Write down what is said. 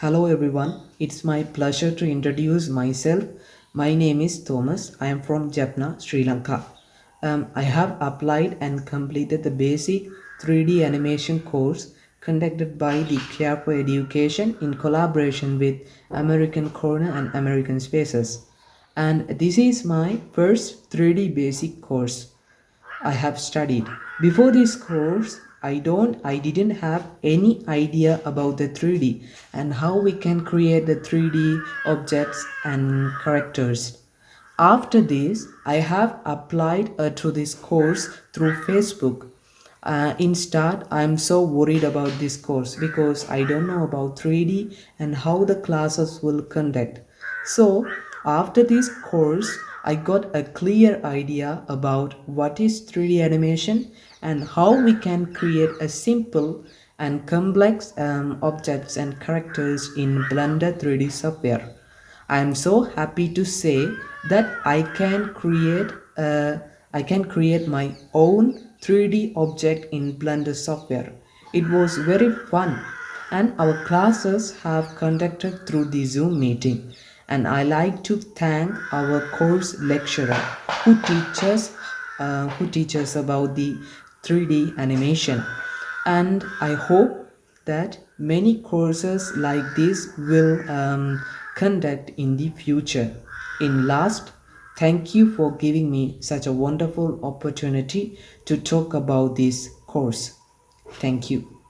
Hello everyone, it's my pleasure to introduce myself. My name is Thomas. I am from Jaffna, Sri Lanka. I have applied and completed the basic 3D animation course conducted by the Care for Education in collaboration with American Corner and American Spaces. And this is my first 3D basic course I have studied. Before this course, I didn't have any idea about the 3D and how we can create the 3D objects and characters. After this, I have applied to this course through Facebook. In start, I'm so worried about this course because I don't know about 3D and how the classes will conduct. So after this course, I got a clear idea about what is 3D animation and how we can create a simple and complex objects and characters in Blender 3D software. I am so happy to say that I can create my own 3D object in Blender software. It was very fun and our classes have conducted through the Zoom meeting, and I like to thank our course lecturer who teaches about the 3D animation, and I hope that many courses like this will conduct in the future. In last, thank you for giving me such a wonderful opportunity to talk about this course. Thank you.